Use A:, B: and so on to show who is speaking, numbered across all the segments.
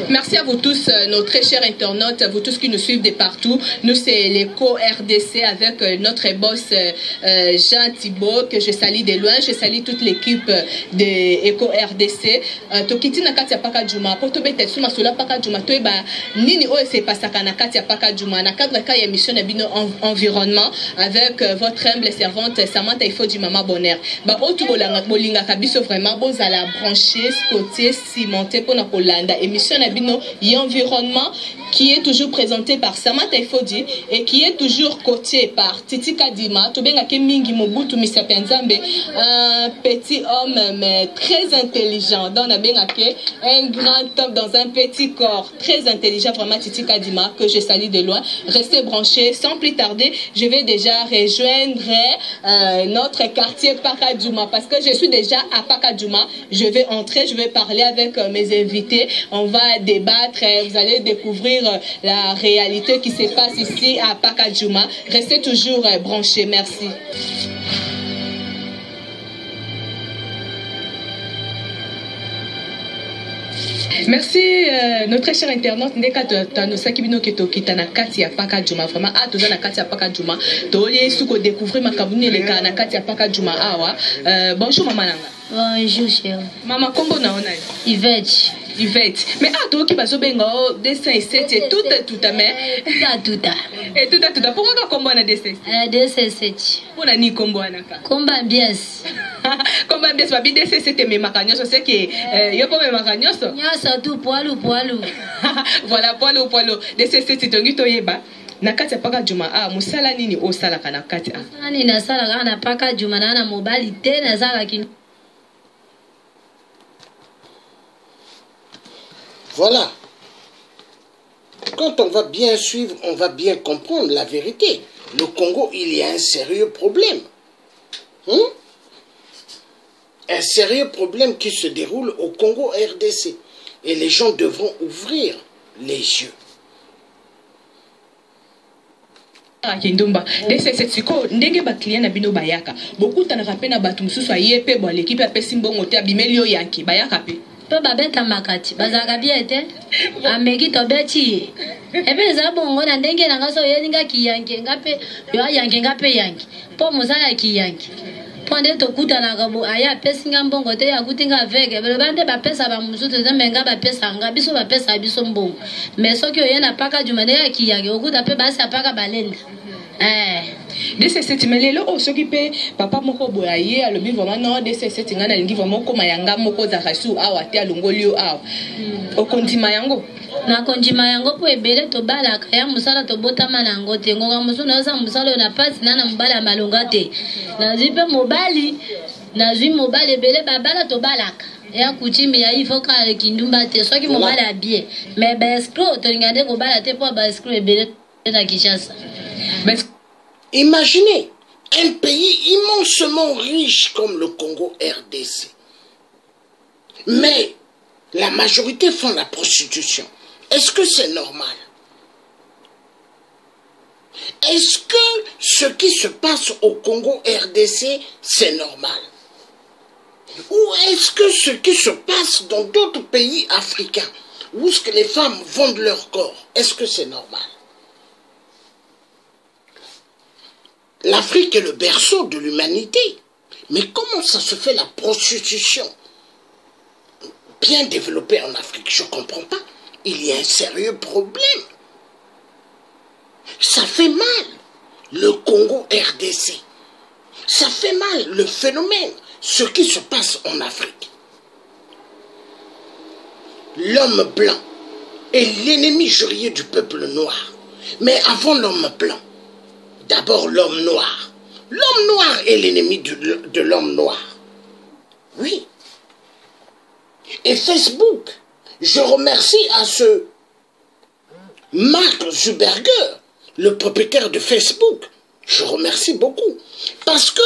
A: Merci à vous tous, nos très chers internautes, vous tous qui nous suivent de partout. Nous, c'est l'Eco RDC avec notre boss Jean Thibault, que je salue de loin. Je salue toute l'équipe de Eco RDC. Tokiti na kati ya paka juma. Poto bete suma sola paka juma. Toi ba nini o se pasaka na kati ya paka juma. Na cadre ka émission na bino environnement avec votre humble servante Samantha Ifo du Mama Bonheur. Ba otu bolinga kabiso vraiment bozala branché, scoté, cimenté pour na kolanda émission na bino y environnement qui est toujours présenté par Samantha Ifodi et qui est toujours coaché par Titi Kadima. Tobenga ke mingi mobutu misa penzambe, un petit homme mais très intelligent. Dans un grand homme dans un petit corps, très intelligent vraiment Titi Kadima que je salue de loin. Restez branchés. Sans plus tarder, je vais déjà rejoindre notre quartier Pakadjouma parce que je suis déjà à Pakadjouma. Je vais entrer, je vais parler avec mes invités. On va débattre, vous allez découvrir la réalité qui se passe ici à Pakadjouma. Restez toujours branchés. Merci. Merci notre très cher internaute ndeka tanosaki bino keto kitana kati ya Pakadjouma vraiment toza na kati ya Pakadjouma toli suko découvrir makabuni le kana kati ya Pakadjouma awa. Bonjour maman nanga.
B: Bonjour chérie.
A: Maman kombo na ona
B: Yvette.
A: Yvette. Mais toki bazo benga dessin et c'est tout mais tout pourquoi kombo na dessin?
B: Dessin 7.
A: Pona ni kombo anaka.
B: Kombo ambiance.
A: Kombo ambiance ba dessin 7 mais makanyoso c'est que yo po me makanyoso.
B: Nyoso tout poilu.
A: Voilà poilu. Dessin 7 tongi toyeba. Na kati ya Pakadjouma musala nini osala kana kati a?
B: Nani na sala kana Pakadjouma na mobali te na sala kin.
C: Voilà. Quand on va bien suivre, on va bien comprendre la vérité. Le Congo, il y a un sérieux problème. Un sérieux problème qui se déroule au Congo RDC. Et les gens devront ouvrir les yeux.
A: Kindumba dese setsiko ndenge ba client na bino bayaka beaucoup tana rapena batu mususu ayepe bo l'équipe a pesi mbongo te abimelio yanki bayaka pe
B: pe babeta makati bazaka biete ameki to beti ebe za bongo na ndenge na ngaso yelinga kiyanke ngape yo yanke ngape yanki po musala kiyanki ponde to kutana kabo aya pesi ngambongo te ya kutinga vege bande ba pesa ba mususu te menga ba pesa ngabiso ba pesa biso mbongo mais soki oyena Pakadjouma ne ya kiyanke okuta pe basi apaka balenda
A: dese seti melelo o soki pe papa moko boyaye alobi vraiment non dese seti ngana lingi vraiment koma yanga moko za rasu awa te alongolio awa okondima yango
B: na kondima yango po ebele to balaka ya musala to botama na ngo te ngonga musu na za musala na pasi na mbala malonga te na zipe mobali na zwi mobali ebele babala to balaka ya kuchimi ya ifo ka kindumba te soki mobali a bien mais ba escro to ngade ko bala te po ba escro ebele na Kinshasa.
C: Imaginez un pays immensement riche comme le Congo RDC. Mais la majorité font la prostitution. Est-ce que c'est normal? Est-ce que ce qui se passe au Congo RDC, c'est normal? Ou est-ce que ce qui se passe dans d'autres pays africains, où est-ce que les femmes vendent leur corps, est-ce que c'est normal? L'Afrique est le berceau de l'humanité. Mais comment ça se fait la prostitution bien développée en Afrique? Je ne comprends pas. Il y a un sérieux problème. Ça fait mal, le Congo RDC. Ça fait mal, le phénomène, ce qui se passe en Afrique. L'homme blanc est l'ennemi jurier du peuple noir. Mais avant l'homme blanc, d'abord l'homme noir. L'homme noir est l'ennemi de l'homme noir. Oui. Et Facebook, je remercie à ce Mark Zuckerberg, le propriétaire de Facebook. Je remercie beaucoup. Parce que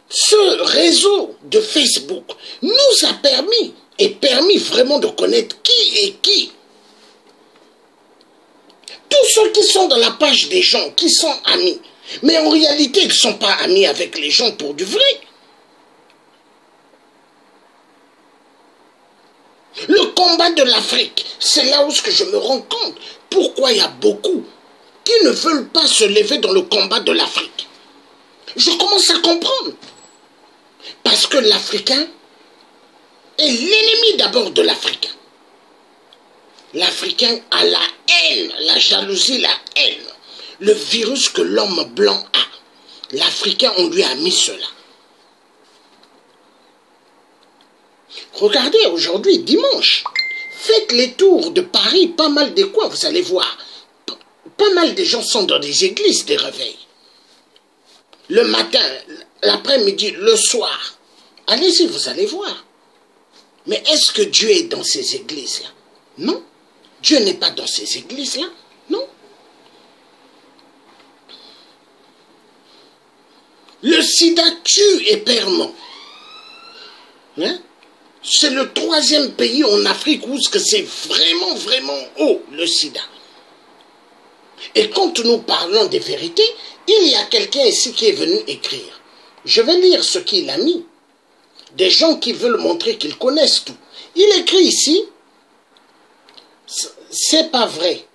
C: ce réseau de Facebook nous a permis vraiment de connaître qui est qui. Tous ceux qui sont dans la page des gens, qui sont amis, mais en réalité, ils ne sont pas amis avec les gens pour du vrai. Le combat de l'Afrique. C'est là où je me rends compte pourquoi il y a beaucoup qui ne veulent pas se lever dans le combat de l'Afrique. Je commence à comprendre. Parce que l'Africain est l'ennemi d'abord de l'Africain. L'Africain a la haine, la jalousie, la haine. Le virus que l'homme blanc a. L'Africain, on lui a mis cela. Regardez aujourd'hui, dimanche, faites les tours de Paris, pas mal de coins, vous allez voir. Pas mal de gens sont dans des églises des réveils. Le matin, l'après-midi, le soir. Allez-y, vous allez voir. Mais est-ce que Dieu est dans ces églises-là? Non. Dieu n'est pas dans ces églises-là. Non. Le sida tue et perd non. Hein? C'est le 3e pays en Afrique où c'est vraiment, vraiment haut, le sida. Et quand nous parlons des vérités, il y a quelqu'un ici qui est venu écrire. Je vais lire ce qu'il a mis. Des gens qui veulent montrer qu'ils connaissent tout. Il écrit ici, c'est pas vrai.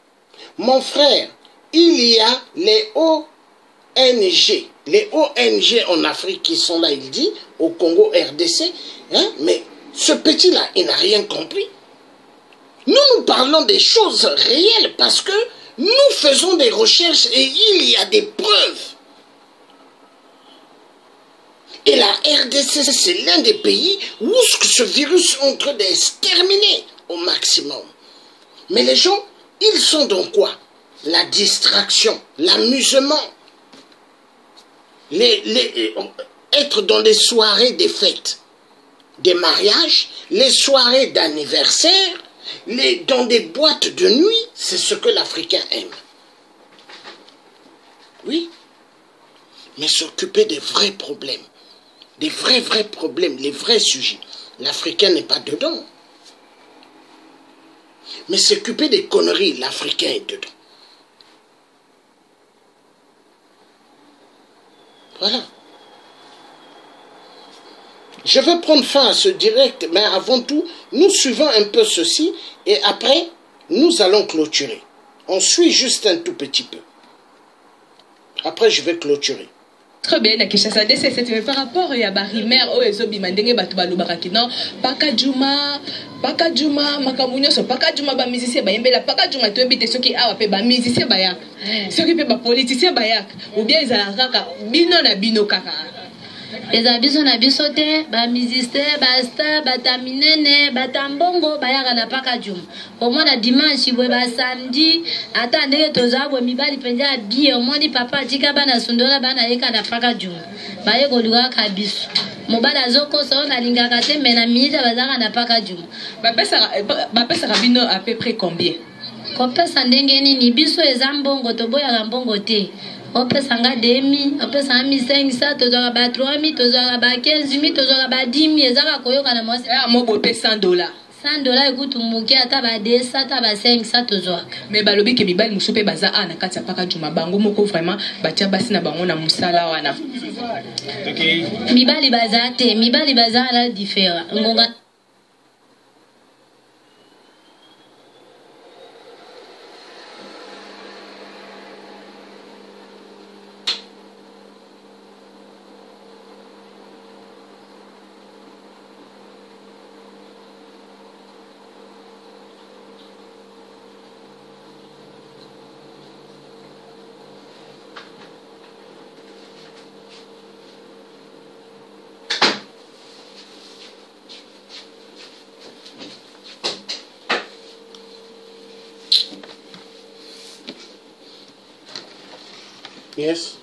C: Mon frère, il y a les ONG. Les ONG en Afrique qui sont là, il dit, au Congo RDC. Hein, mais ce petit-là, il n'a rien compris. Nous parlons des choses réelles parce que nous faisons des recherches et il y a des preuves. Et la RDC, c'est l'un des pays où ce virus est en train d'exterminer au maximum. Mais les gens, ils sont dans quoi? La distraction, l'amusement. Être dans les soirées des fêtes, des mariages, les soirées d'anniversaire, dans des boîtes de nuit, c'est ce que l'Africain aime. Oui. Mais s'occuper des vrais problèmes, des vrais problèmes, les vrais sujets. L'Africain n'est pas dedans. Mais s'occuper des conneries, l'Africain est dedans. Voilà. Je vais prendre fin à ce direct, mais avant tout, nous suivons un peu ceci et après, nous allons clôturer. On suit juste un tout petit peu. Après, je vais clôturer.
A: Très bien, c'est par rapport à Barimer, Mandenge Batubalu Barakino, Pakajuma, Makamunyo, Pakajuma, Bamisicien, Bayembela, Pakajuma, tu habites ceux qui a appelé Bamisicien Bayak, ceux qui peuvent politicien Bayak, ou bien ils ont Bino na Bino Kaka.
B: Les abiso na bisote, ba musicien, basta, bataminene, batambongo, bayaka na pakajum. Au moins la dimanche, ba samedi, attendez toza bo mibali penja bien, au moins di papa tika bana sundola bana yeka na pakajum. Baye goluga kabisu. Mobala zoko so na lingaka te mena minita bazaka na pakajum.
A: Ba pesa rabino à peu près combien?
B: Ko pesa ndenge nini biso ezambongo toboya mbongo te. On peut s'engager 2000, on peut s'engager 500, tozoka ba 3000, tozoka ba 15000, tozoka ba 10000, ezaka koyoka na mwasi.
A: Mo pe $100.
B: $100 ekutu muke ata ba 200, ata ba 500 tozoka.
A: Mais balobi ke mibali musupe baza ana kati ya paka juma bango moko vraiment batia basi na bango na musala wana.
B: Mibali baza te, mibali baza la différent. Ngonga
C: Yes.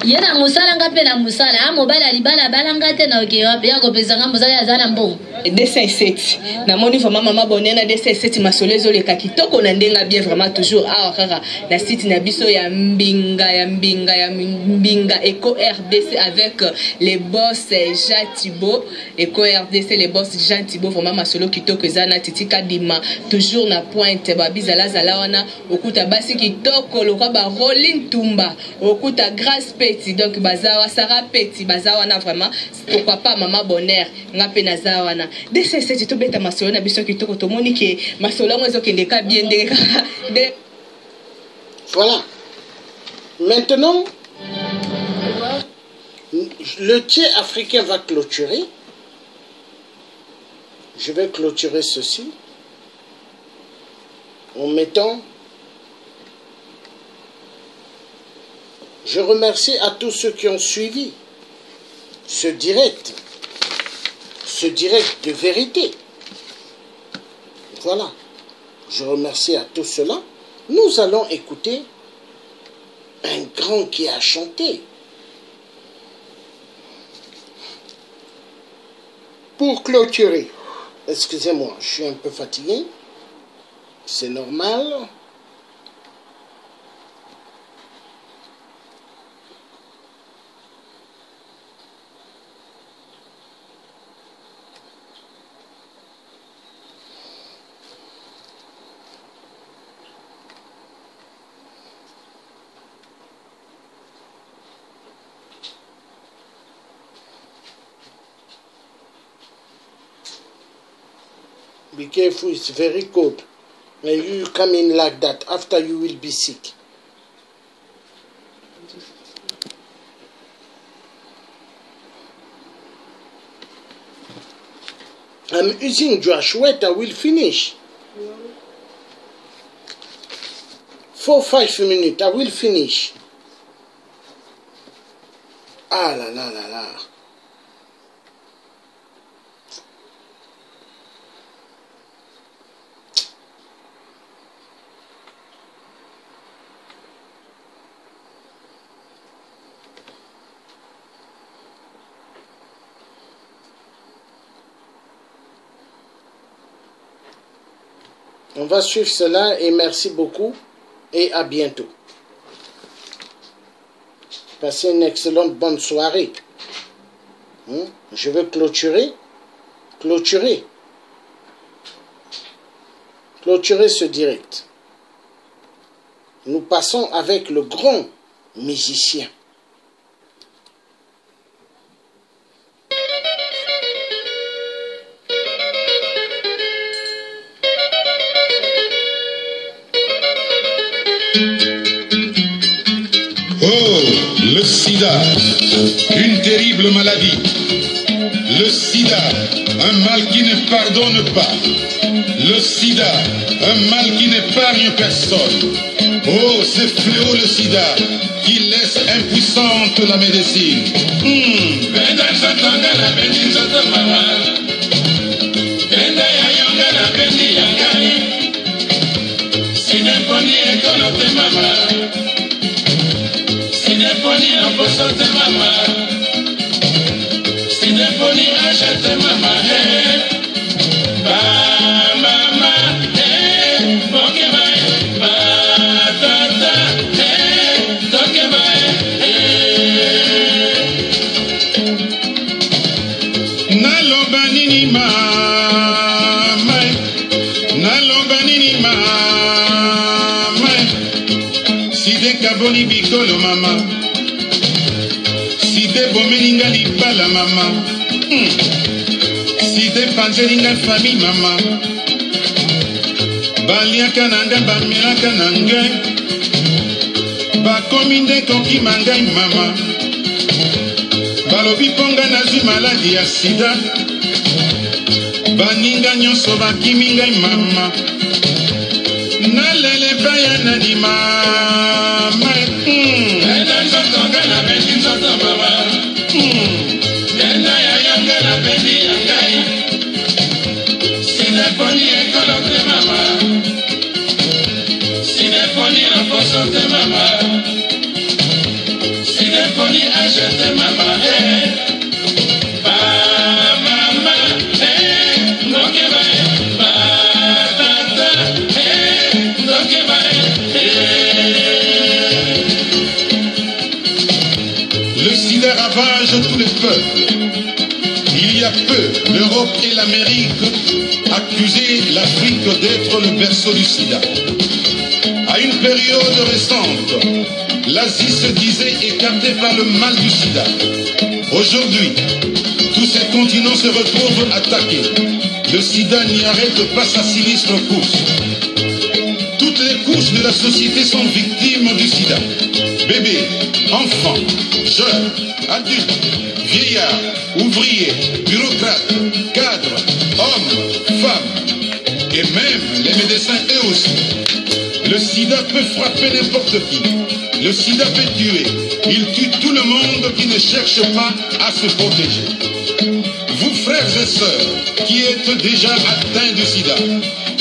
B: Yena musala ngape na musala, mobala libala balanga te na okewa, ya ko pesa nga musala ya zana mbongo.
A: 207 namoni vraiment mama bonheur na 207 masolezo le kakitoko na ndenga bien vraiment toujours kaka na site na biso ya mbinga Eco RDC avec les boss Jean Thibault Eco RDC les boss Jean Thibault vraiment masolo kitoko ezana titika dima toujours na pointe ba bizala zala wana okuta basi kitoko lokwa ba Rolling Tumba okuta Grace Petit donc bazawa Sarah Petit bazawa na vraiment pourquoi pas mama bonheur ngape na zawana DCC to beta masolo na biso kitoko to moni ke masolo ngwezo kendeka bien de
C: voilà. Maintenant le tiers africain va clôturer. Je vais clôturer ceci en mettant. Je remercie à tous ceux qui ont suivi ce direct de vérité. Voilà. Je remercie à tous ceux-là. Nous allons écouter un grand qui a chanté. Pour clôturer, excusez-moi, je suis un peu fatigué. C'est normal. Be careful, it's very cold. When you come in like that, after you will be sick. I'm using Josh Wet, I will finish. 4-5 minutes, I will finish. Ah là là là là. On va suivre cela et merci beaucoup et à bientôt. Passez une excellente bonne soirée. Je vais clôturer ce direct. Nous passons avec le grand musicien.
D: Oh, le sida, une terrible maladie. Le sida, un mal qui ne pardonne pas. Le sida, un mal qui n'épargne personne. Oh, ce fléau, le sida, qui laisse impuissante la médecine.
E: Sineponi aposote mama, Sineponi achete mama, ba mama, moke mai, ba tata, toke mai,
D: naloba nini mama, naloba nini mama, side kaboni bikolo mama. Side bomeninga libala mama, side panzelinga famille mama, baliaka nanga bamelaka nanga, bakomi nde kokima ngai mama, balobi mponga nazwi maladi ya sida, baninga nyonso bakimi ngai mama, nalele baya nani mama.
E: Sineponi ekolote mama, Sineponi aposote mama, Sineponi achete mama, ba mama,
D: sida ravage tous les peuples. Il y a peu, l'Europe et l'Amérique accusaient l'Afrique d'être le berceau du sida. À une période récente, l'Asie se disait écartée par le mal du sida. Aujourd'hui, tous ces continents se retrouvent attaqués. Le sida n'y arrête pas sa sinistre course. Toutes les couches de la société sont victimes du sida. Bébés, enfants, jeunes, adultes, vieillards, ouvriers, bureaucrates, cadres, hommes, femmes, et même les médecins eux aussi. Le sida peut frapper n'importe qui. Le sida peut tuer. Il tue tout le monde qui ne cherche pas à se protéger. Vous frères et sœurs qui êtes déjà atteints du sida,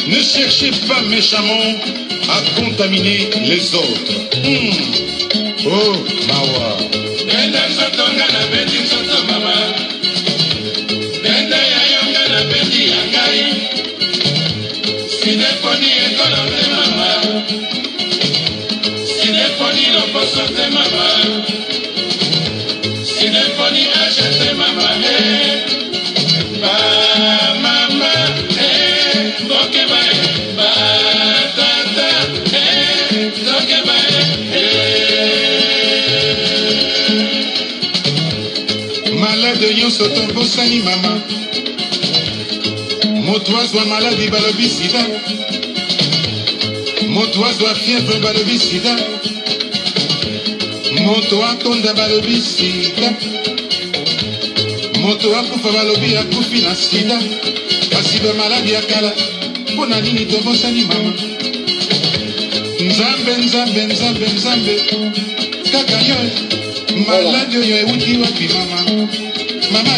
D: ne cherchez pas méchamment à contaminer les autres. Oh, Mawa. Malade nyonso tobosani mama, moto azwa maladi balobi sida, moto azwa fièvre balobi sida, moto akonda balobi sida, moto akufa balobi akufi na sida. Kasi ba maladi ya kala mpona nini tobosani mama? Nzambe nzambe nzambe nzambe kaka yo maladi oyo ewuti wapi mama? Mama